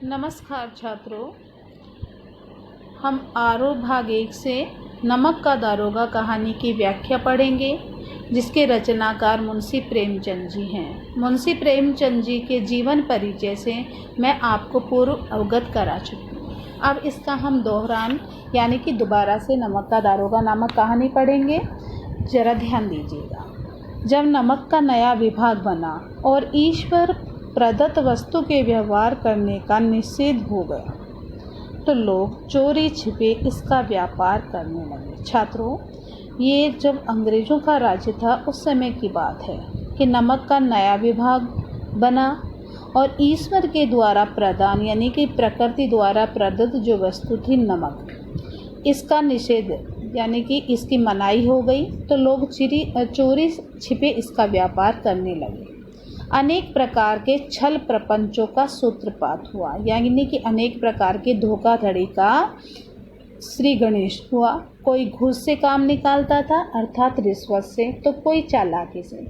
नमस्कार छात्रों, हम आरोह भाग 1 से नमक का दारोगा कहानी की व्याख्या पढ़ेंगे, जिसके रचनाकार मुंशी प्रेमचंद जी हैं। मुंशी प्रेमचंद जी के जीवन परिचय से मैं आपको पूर्व अवगत करा चुकी हूँ। अब इसका हम दोहरान यानी कि दोबारा से नमक का दारोगा नामक कहानी पढ़ेंगे। जरा ध्यान दीजिएगा। जब नमक का नया विभाग बना और ईश्वर प्रदत्त वस्तु के व्यवहार करने का निषेध हो गया, तो लोग चोरी छिपे इसका व्यापार करने लगे। छात्रों, ये जब अंग्रेज़ों का राज्य था उस समय की बात है कि नमक का नया विभाग बना और ईश्वर के द्वारा प्रदान यानी कि प्रकृति द्वारा प्रदत्त जो वस्तु थी नमक, इसका निषेध यानी कि इसकी मनाही हो गई, तो लोग चोरी छिपे इसका व्यापार करने लगे। अनेक प्रकार के छल प्रपंचों का सूत्रपात हुआ, यानी कि अनेक प्रकार के धोखाधड़ी का श्री गणेश हुआ। कोई घूस से काम निकालता था अर्थात रिश्वत से, तो कोई चालाकी से।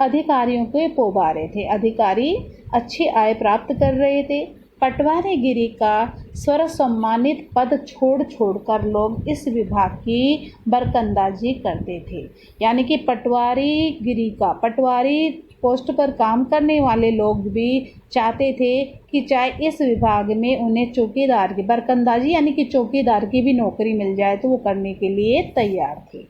अधिकारियों के पोबारे थे, अधिकारी अच्छी आय प्राप्त कर रहे थे। पटवारीगिरी का स्वर सम्मानित पद छोड़कर लोग इस विभाग की बरकंदाजी करते थे, यानी कि पटवारी पोस्ट पर काम करने वाले लोग भी चाहते थे कि चाहे इस विभाग में उन्हें चौकीदार की बरकंदाजी यानी कि चौकीदार की भी नौकरी मिल जाए तो वो करने के लिए तैयार थे।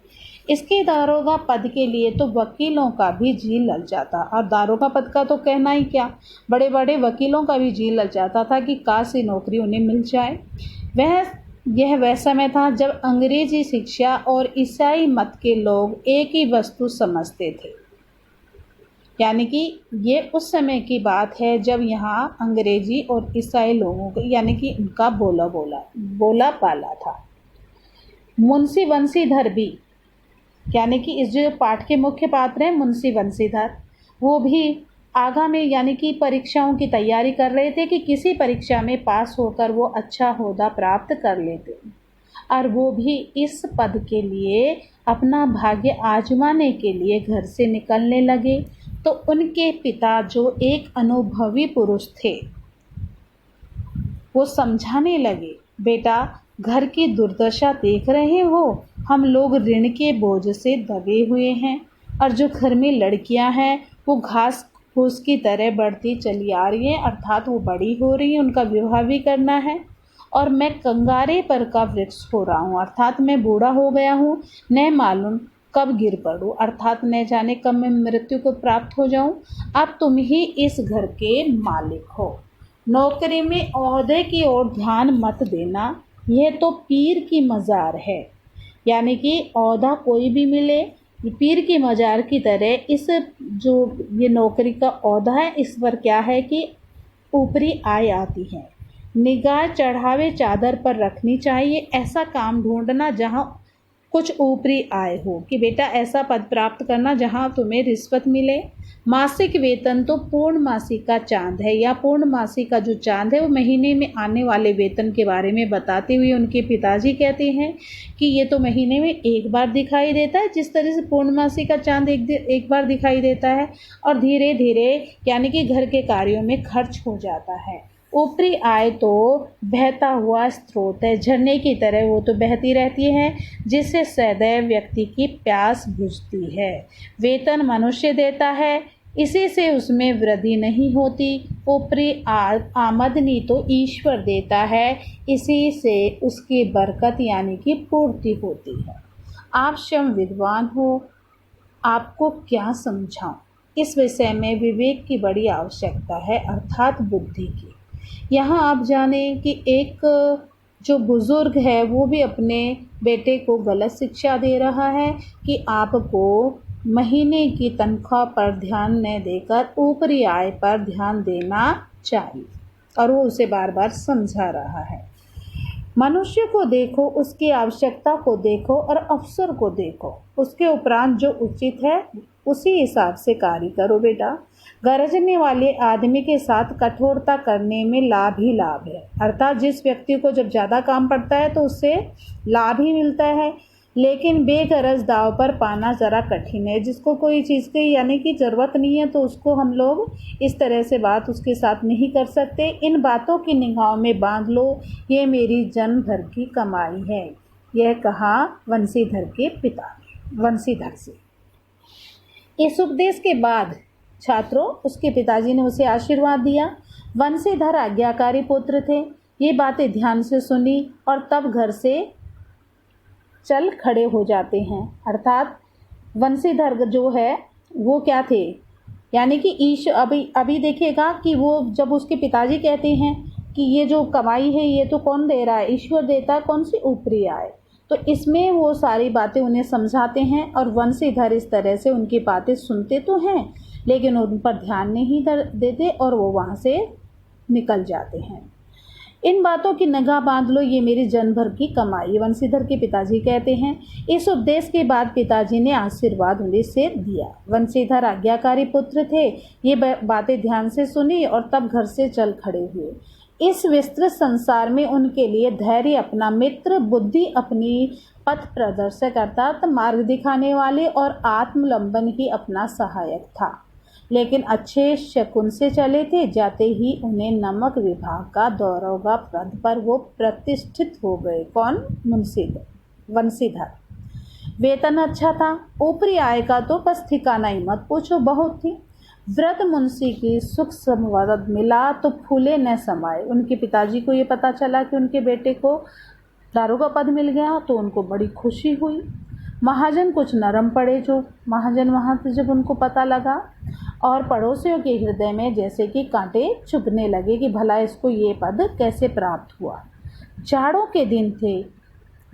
इसके दारोगा पद के लिए तो वकीलों का भी जी लग जाता, और दारोगा पद का तो कहना ही क्या, बड़े बड़े वकीलों का भी जी लग जाता था कि काश ये नौकरी उन्हें मिल जाए। यह वह समय था जब अंग्रेजी शिक्षा और ईसाई मत के लोग एक ही वस्तु समझते थे, यानी कि ये उस समय की बात है जब यहाँ अंग्रेजी और ईसाई लोगों को यानी कि उनका बोला पाला था। मुंशी बंशीधर भी, यानी कि इस जो पाठ के मुख्य पात्र हैं मुंशी बंशीधर, वो भी आगामी यानी कि परीक्षाओं की तैयारी कर रहे थे कि किसी परीक्षा में पास होकर वो अच्छा ओहदा प्राप्त कर लेते, और वो भी इस पद के लिए अपना भाग्य आजमाने के लिए घर से निकलने लगे। तो उनके पिता जो एक अनुभवी पुरुष थे, वो समझाने लगे, बेटा घर की दुर्दशा देख रहे हो, हम लोग ऋण के बोझ से दबे हुए हैं, और जो घर में लड़कियां हैं वो घास फूस की तरह बढ़ती चली आ रही हैं, अर्थात वो बड़ी हो रही हैं, उनका विवाह भी करना है, और मैं कंगारे पर का वृक्ष हो रहा हूँ, अर्थात मैं बूढ़ा हो गया हूँ, न मालूम कब गिर पड़ूँ, अर्थात न जाने कब मैं मृत्यु को प्राप्त हो जाऊँ। अब तुम ही इस घर के मालिक हो, नौकरी में ओहदे की ओर ध्यान मत देना, यह तो पीर की मज़ार है, यानी कि ओहदा कोई भी मिले, पीर की मज़ार की तरह इस जो ये नौकरी का ओहदा है, इस पर क्या है कि ऊपरी आय आती है। निगाह चढ़ावे चादर पर रखनी चाहिए, ऐसा काम ढूंढना जहाँ कुछ ऊपरी आय हो, कि बेटा ऐसा पद प्राप्त करना जहाँ तुम्हें रिश्वत मिले। मासिक वेतन तो पूर्ण मासिक का चांद है, या पूर्ण मासिक का जो चांद है वो महीने में आने वाले वेतन के बारे में बताते हुए उनके पिताजी कहते हैं कि ये तो महीने में एक बार दिखाई देता है, जिस तरह से पूर्ण मासिक का चांद एक बार दिखाई देता है, और धीरे धीरे यानी कि घर के कार्यों में खर्च हो जाता है। ऊपरी आय तो बहता हुआ स्रोत है, झरने की तरह वो तो बहती रहती है, जिससे सदैव व्यक्ति की प्यास बुझती है। वेतन मनुष्य देता है, इसी से उसमें वृद्धि नहीं होती। ऊपरी आमदनी तो ईश्वर देता है, इसी से उसकी बरकत यानी कि पूर्ति होती है। आप स्वयं विद्वान हो, आपको क्या समझाऊं, इस विषय में विवेक की बड़ी आवश्यकता है, अर्थात बुद्धि की। यहाँ आप जाने कि एक जो बुज़ुर्ग है वो भी अपने बेटे को गलत शिक्षा दे रहा है कि आपको महीने की तनख्वाह पर ध्यान न देकर ऊपरी आय पर ध्यान देना चाहिए, और वो उसे बार बार समझा रहा है। मनुष्य को देखो, उसकी आवश्यकता को देखो और अवसर को देखो, उसके उपरांत जो उचित है उसी हिसाब से कार्य करो बेटा। गरजने वाले आदमी के साथ कठोरता करने में लाभ ही लाभ है, अर्थात जिस व्यक्ति को जब ज़्यादा काम पड़ता है तो उससे लाभ ही मिलता है। लेकिन बेगरज दाव पर पाना ज़रा कठिन है। जिसको कोई चीज़ की यानी कि ज़रूरत नहीं है तो उसको हम लोग इस तरह से बात उसके साथ नहीं कर सकते। इन बातों की निगाहों में बांध लो, ये मेरी जन्म भर की कमाई है। यह कहा वंशीधर के पिता ने वंशीधर से। इस उपदेश के बाद छात्रों उसके पिताजी ने उसे आशीर्वाद दिया। वंशीधर आज्ञाकारी पुत्र थे। ये बातें ध्यान से सुनी और तब घर से चल खड़े हो जाते हैं। अर्थात वंशीधर जो है वो क्या थे, यानी कि अभी देखिएगा कि वो जब उसके पिताजी कहते हैं कि ये जो कमाई है ये तो कौन दे रहा है, ईश्वर देता है, कौन सी ऊपरी आय। तो इसमें वो सारी बातें उन्हें समझाते हैं और वंशीधर इस तरह से उनकी बातें सुनते तो हैं लेकिन उन पर ध्यान नहीं देते और वो वहाँ से निकल जाते हैं। इन बातों की निगाह बांध लो, ये मेरी जन्म भर की कमाई, वंशीधर के पिताजी कहते हैं। इस उपदेश के बाद पिताजी ने आशीर्वाद उन्हें से दिया। वंशीधर आज्ञाकारी पुत्र थे। ये बातें ध्यान से सुनी और तब घर से चल खड़े हुए। इस विस्तृत संसार में उनके लिए धैर्य अपना मित्र, बुद्धि अपनी पथ प्रदर्शक अर्थात मार्ग दिखाने वाले और आत्मलंबन ही अपना सहायक था। लेकिन अच्छे शकुन से चले थे। जाते ही उन्हें नमक विभाग का दौरोगा पद पर वो प्रतिष्ठित हो गए। कौन? वंशीधर। वेतन अच्छा था, ऊपरी आय का तो बस ठिकाना ही मत पूछो, बहुत थी। वृद्ध मुंशी की सुख संवाद मिला तो फूले न समाये। उनके पिताजी को ये पता चला कि उनके बेटे को दारोगा पद मिल गया तो उनको बड़ी खुशी हुई। महाजन कुछ नरम पड़े, जो महाजन वहाँ से जब उनको पता लगा, और पड़ोसियों के हृदय में जैसे कि कांटे चुभने लगे कि भला इसको ये पद कैसे प्राप्त हुआ। जाड़ों के दिन थे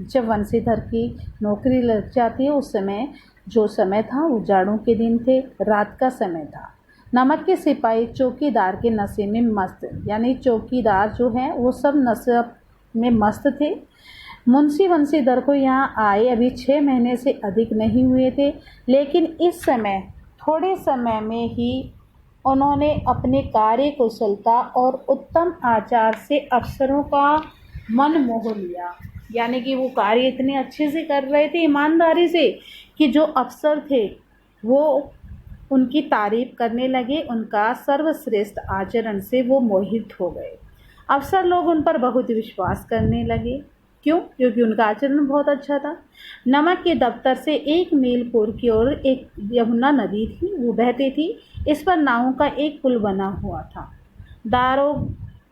जब वंशीधर की नौकरी लग जाती है। उस समय जो समय था वो जाड़ों के दिन थे, रात का समय था। नमक के सिपाही चौकीदार के नशे में मस्त, यानी चौकीदार जो हैं वो सब नशे में मस्त थे। मुंशी वंशीधर को यहाँ आए अभी 6 महीने से अधिक नहीं हुए थे, लेकिन इस समय थोड़े समय में ही उन्होंने अपने कार्य कुशलता और उत्तम आचार से अफसरों का मन मोह लिया। यानी कि वो कार्य इतने अच्छे से कर रहे थे, ईमानदारी से, कि जो अफसर थे वो उनकी तारीफ करने लगे। उनका सर्वश्रेष्ठ आचरण से वो मोहित हो गए। अफसर लोग उन पर बहुत विश्वास करने लगे। क्यों? क्योंकि उनका आचरण बहुत अच्छा था। नमक के दफ्तर से 1 मील पूर्व की ओर एक यमुना नदी थी, वो बहती थी। इस पर नावों का एक पुल बना हुआ था।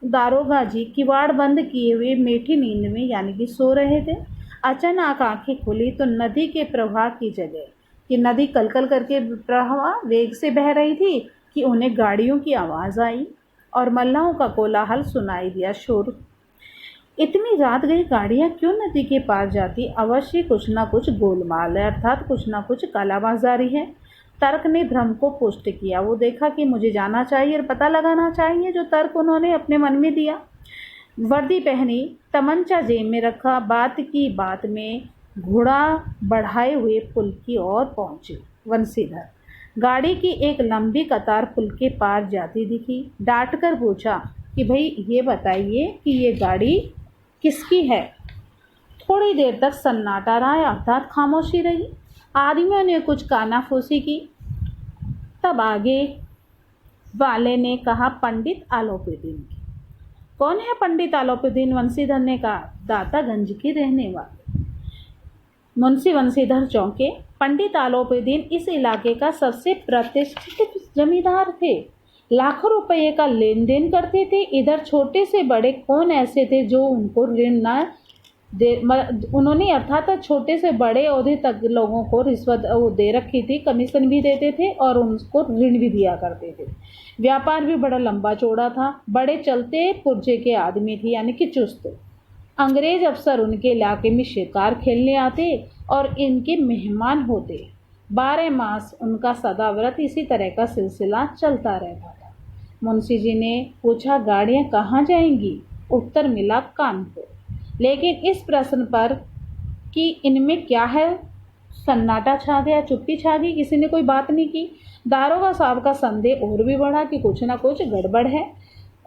दारोगा जी किवाड़ बंद किए हुए मीठी नींद में यानी कि सो रहे थे। अचानक आंखें खुली तो नदी के प्रवाह की जगह, कि नदी कलकल करके प्रवाह वेग से बह रही थी, कि उन्हें गाड़ियों की आवाज़ आई और मल्लाहों का कोलाहल सुनाई दिया। शोर, इतनी रात गई, गाड़ियाँ क्यों नदी के पार जाती? अवश्य कुछ ना कुछ गोलमाल है, अर्थात कुछ ना कुछ कालाबाजारी है। तर्क ने भ्रम को पुष्ट किया। वो देखा कि मुझे जाना चाहिए और पता लगाना चाहिए, जो तर्क उन्होंने अपने मन में दिया। वर्दी पहनी, तमंचा जेब में रखा, बात की बात में घोड़ा बढ़ाए हुए पुल की ओर पहुंचे। वंशीधर गाड़ी की एक लंबी कतार पुल के पार जाती दिखी। डांट कर पूछा कि भाई ये बताइए कि ये गाड़ी किसकी है? थोड़ी देर तक सन्नाटा रहा, अर्थात खामोशी रही। आदमियों ने कुछ कानाफूसी की। तब आगे वाले ने कहा, पंडित आलोपुद्दीन की। कौन है पंडित आलोपुद्दीन? वंशीधर ने कहा, दातागंज की रहने वाले। मुंशी वंशीधर चौंके। पंडित आलोपुद्दीन इस इलाके का सबसे प्रतिष्ठित जमींदार थे। लाखों रुपये का लेन देन करते थे। इधर छोटे से बड़े कौन ऐसे थे जो उनको ऋण न दे? उन्होंने अर्थात छोटे से बड़े ओहदे तक लोगों को रिश्वत वो दे रखी थी, कमीशन भी देते थे और उनको ऋण भी दिया करते थे। व्यापार भी बड़ा लंबा चौड़ा था। बड़े चलते पुर्जे के आदमी थे, यानी कि चुस्त। अंग्रेज अफसर उनके इलाके में शिकार खेलने आते और इनके मेहमान होते। 12 मास उनका सदाव्रत इसी तरह का सिलसिला चलता रहता था। मुंशी जी ने पूछा, गाड़ियाँ कहाँ जाएंगी? उत्तर मिला, कानपुर। लेकिन इस प्रश्न पर कि इनमें क्या है, सन्नाटा छा गया, चुप्पी छा गई, किसी ने कोई बात नहीं की। दारोगा साहब का संदेह और भी बढ़ा कि कुछ ना कुछ गड़बड़ है।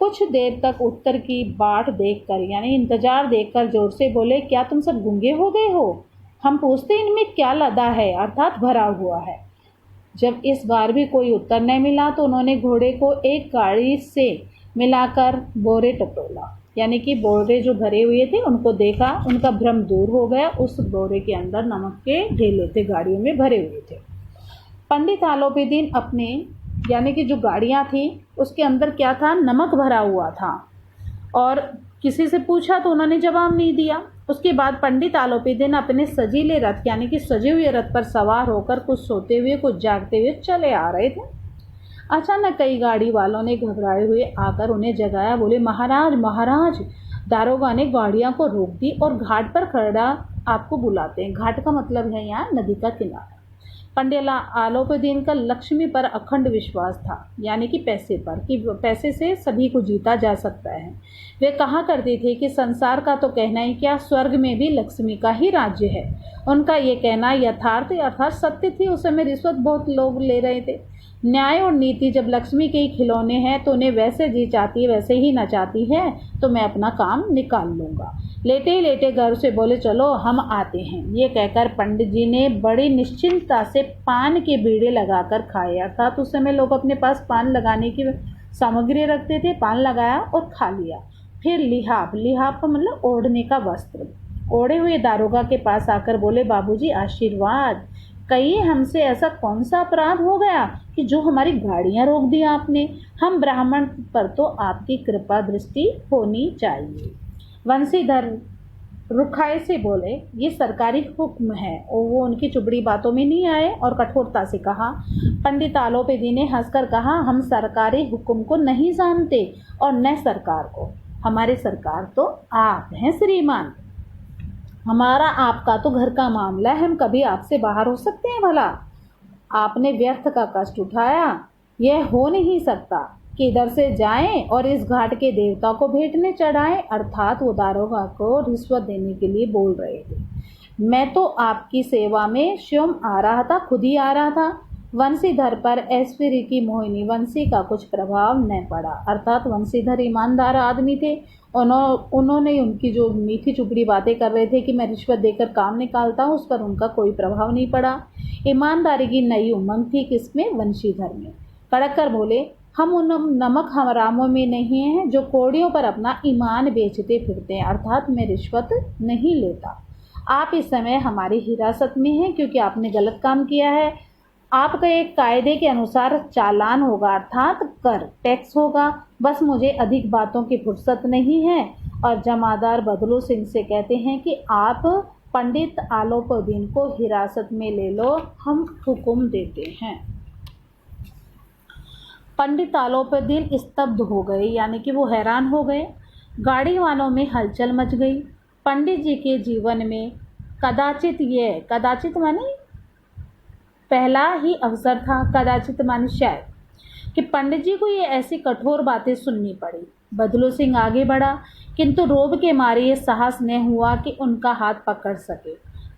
कुछ देर तक उत्तर की बाट देखकर, यानी इंतजार देखकर जोर से बोले, क्या तुम सब गूंगे हो गए हो? हम पूछते इनमें क्या लदा है, अर्थात भरा हुआ है। जब इस बार भी कोई उत्तर नहीं मिला तो उन्होंने घोड़े को एक गाड़ी से मिलाकर बोरे टटोला, यानी कि बोरे जो भरे हुए थे उनको देखा, उनका भ्रम दूर हो गया। उस बोरे के अंदर नमक के ढेले थे, गाड़ियों में भरे हुए थे। पंडित आलोपीदीन अपने यानी कि जो गाड़ियाँ थी उसके अंदर क्या था, नमक भरा हुआ था, और किसी से पूछा तो उन्होंने जवाब नहीं दिया। उसके बाद पंडित आलोपीदीन अपने सजीले रथ यानी कि सजे हुए रथ पर सवार होकर कुछ सोते हुए कुछ जागते हुए चले आ रहे थे। अचानक कई गाड़ी वालों ने घबराए हुए आकर उन्हें जगाया। बोले, महाराज महाराज। दारोगा ने गाड़ियां को रोक दी और घाट पर खड़ा आपको बुलाते हैं। घाट का मतलब है यहाँ नदी का किनारा। पंडित आलोपीदीन का लक्ष्मी पर अखंड विश्वास था, यानी कि पैसे पर, कि पैसे से सभी को जीता जा सकता है। वे कहा करते थे कि संसार का तो कहना ही क्या, स्वर्ग में भी लक्ष्मी का ही राज्य है। उनका ये कहना यथार्थ अर्थात सत्य थी। उस समय रिश्वत बहुत लोग ले रहे थे। न्याय और नीति जब लक्ष्मी के ही खिलौने हैं तो उन्हें वैसे जी चाहती है वैसे ही नचाती है, तो मैं अपना काम निकाल लूँगा। लेटे ही लेटे गर्व से बोले, चलो हम आते हैं। ये कहकर पंडित जी ने बड़ी निश्चिंतता से पान के बीड़े लगाकर खाए, अर्थात उस समय लोग अपने पास पान लगाने की सामग्री रखते थे। पान लगाया और खा लिया। फिर लिहाफ, लिहाफ का मतलब ओढ़ने का वस्त्र, ओढ़े हुए दारोगा के पास आकर बोले, बाबूजी आशीर्वाद। कहिए हमसे ऐसा कौन सा अपराध हो गया कि जो हमारी गाड़ियां रोक दी आपने। हम ब्राह्मण पर तो आपकी कृपा दृष्टि होनी चाहिए। वंशीधर रुखाई से बोले, ये सरकारी हुक्म है। और वो उनकी चुबड़ी बातों में नहीं आए और कठोरता से कहा। पंडित आलोपीदीन ने हंसकर कहा, हम सरकारी हुक्म को नहीं जानते और न सरकार को। हमारी सरकार तो आप हैं श्रीमान। हमारा आपका तो घर का मामला है, हम कभी आपसे बाहर हो सकते हैं भला। आपने व्यर्थ का कष्ट उठाया, यह हो नहीं सकता कि इधर से जाएं और इस घाट के देवता को भेंटने चढ़ाएं। अर्थात वो दारोगा को रिश्वत देने के लिए बोल रहे थे। मैं तो आपकी सेवा में स्वयं आ रहा था, खुद ही आ रहा था। वंशीधर पर ऐश्वर्य की मोहिनी वंशी का कुछ प्रभाव न पड़ा, अर्थात वंशीधर ईमानदार आदमी थे। उन्होंने उनकी जो मीठी चुपड़ी बातें कर रहे थे कि मैं रिश्वत देकर काम निकालता हूँ, उस पर उनका कोई प्रभाव नहीं पड़ा। ईमानदारी की नई उमंग थी किसमें, वंशीधर में। कड़क कर बोले, हम उन नमक हरामों में नहीं हैं जो कोड़ियों पर अपना ईमान बेचते फिरते हैं, अर्थात मैं रिश्वत नहीं लेता। आप इस समय हमारी हिरासत में हैं क्योंकि आपने गलत काम किया है। आपका एक कायदे के अनुसार चालान होगा, अर्थात कर टैक्स होगा। बस मुझे अधिक बातों की फुर्सत नहीं है। और जमादार बदलू सिंह से कहते हैं कि आप पंडित आलोपीदीन को हिरासत में ले लो, हम हुक्म देते हैं। पंडित आलोपीदीन स्तब्ध हो गए, यानी कि वो हैरान हो गए। गाड़ी वालों में हलचल मच गई। पंडित जी के जीवन में कदाचित माने पहला ही अवसर था, कदाचित माने शायद, कि पंडित जी को ये ऐसी कठोर बातें सुननी पड़ी। बदलू सिंह आगे बढ़ा, किंतु रोब के मारे ये साहस न हुआ कि उनका हाथ पकड़ सके।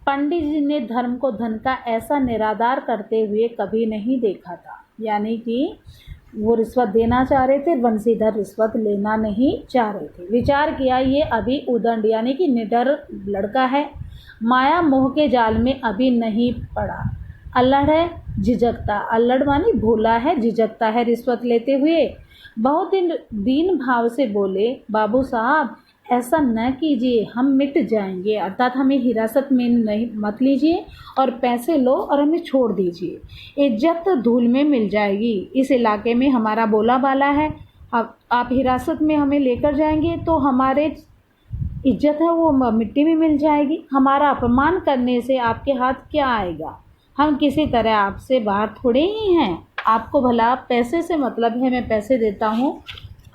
पंडित जी ने धर्म को धन का ऐसा निरादर करते हुए कभी नहीं देखा था, यानी कि वो रिश्वत देना चाह रहे थे, वंशीधर रिश्वत लेना नहीं चाह रहे थे। विचार किया, ये अभी उदंड यानी कि निडर लड़का है, माया मोह के जाल में अभी नहीं पड़ा। अल्लड़ है, झिझकता, अल्लड़ मानी भोला है, झिझकता है रिश्वत लेते हुए। बहुत दीन भाव से बोले, बाबू साहब ऐसा न कीजिए, हम मिट जाएंगे, अर्थात हमें हिरासत में नहीं मत लीजिए और पैसे लो और हमें छोड़ दीजिए। इज्जत धूल में मिल जाएगी, इस इलाके में हमारा बोला बाला है। आप हिरासत में हमें लेकर जाएंगे तो हमारे इज्जत है वो मिट्टी में मिल जाएगी। हमारा अपमान करने से आपके हाथ क्या आएगा। हम किसी तरह आपसे बाहर थोड़े ही हैं। आपको भला पैसे से मतलब है, मैं पैसे देता हूँ,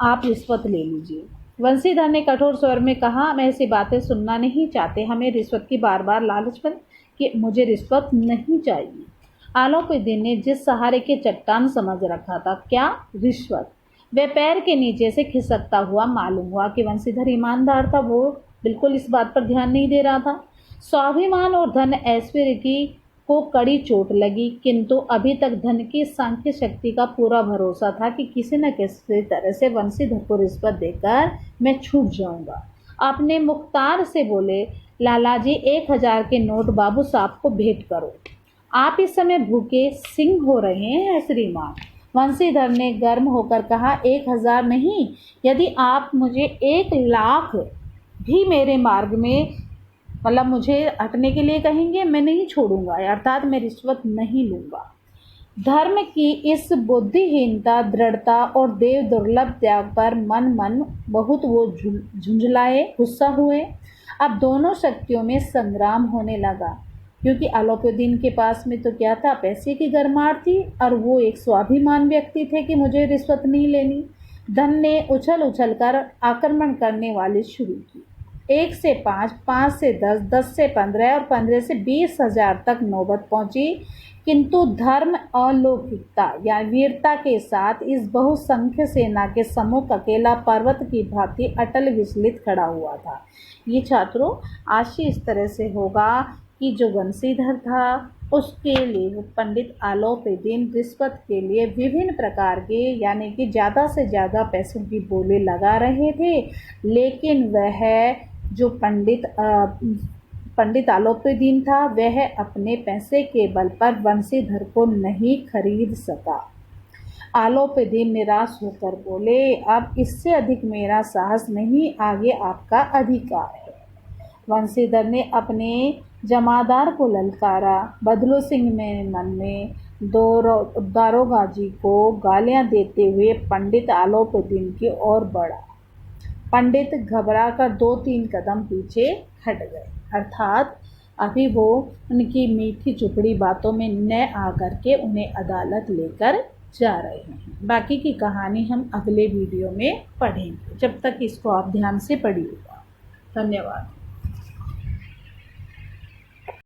आप रिश्वत ले लीजिए। वंशीधर ने कठोर स्वर में कहा, मैं ऐसी बातें सुनना नहीं चाहते। हमें रिश्वत की बार बार लालच पर कि मुझे रिश्वत नहीं चाहिए। आलोपीदीन ने जिस सहारे के चट्टान समझ रखा था, क्या रिश्वत, वह पैर के नीचे से खिसकता हुआ मालूम हुआ कि वंशीधर ईमानदार था। वो बिल्कुल इस बात पर ध्यान नहीं दे रहा था। स्वाभिमान और धन ऐश्वर्य की को कड़ी चोट लगी, किंतु अभी तक धन की सांख्य शक्ति का पूरा भरोसा था कि किसी न किसी तरह से वंशीधर को रिश्वत देकर मैं छूट जाऊंगा। अपने मुख्तार से बोले, लाला जी 1000 के नोट बाबू साहब को भेंट करो। आप इस समय भूखे सिंह हो रहे हैं श्रीमान। वंशीधर ने गर्म होकर कहा, 1000 नहीं, यदि आप मुझे 1,00,000 भी मेरे मार्ग में मतलब मुझे हटने के लिए कहेंगे, मैं नहीं छोड़ूंगा, अर्थात मैं रिश्वत नहीं लूंगा। धर्म की इस बुद्धिहीनता, दृढ़ता और देव दुर्लभ त्याग पर मन बहुत वो झुंझलाए, गुस्सा हुए। अब दोनों शक्तियों में संग्राम होने लगा, क्योंकि अलाउद्दीन के पास में तो क्या था, पैसे की गरमार थी, और वो एक स्वाभिमान व्यक्ति थे कि मुझे रिश्वत नहीं लेनी। धन ने उछल उछल कर आक्रमण करने वाली शुरू की। 1 से 5, 5 से 10, 10 से 15 और 15 से 20,000 तक नौबत पहुंची, किंतु धर्म अलौकिकता या वीरता के साथ इस बहुसंख्य सेना के सम्मुख अकेला पर्वत की भांति अटल विचलित खड़ा हुआ था। ये छात्रों आशय इस तरह से होगा कि जो बंशीधर था उसके लिए पंडित अलाउद्दीन रिश्वत के लिए विभिन्न प्रकार के यानी कि ज़्यादा से ज़्यादा पैसों की बोली लगा रहे थे, लेकिन वह जो पंडित अलाउद्दीन था वह अपने पैसे के बल पर बंशीधर को नहीं खरीद सका। अलाउद्दीन निराश होकर बोले, अब इससे अधिक मेरा साहस नहीं, आगे आपका अधिकार है। वंशीधर ने अपने जमादार को ललकारा। बदलू सिंह ने मन में दारोगा जी को गालियां देते हुए पंडित अलाउद्दीन की ओर बढ़ा। पंडित घबरा कर 2-3 कदम पीछे हट गए, अर्थात अभी वो उनकी मीठी चुपड़ी बातों में न आकर के उन्हें अदालत लेकर जा रहे हैं। बाकी की कहानी हम अगले वीडियो में पढ़ेंगे। जब तक इसको आप ध्यान से पढ़िएगा। धन्यवाद।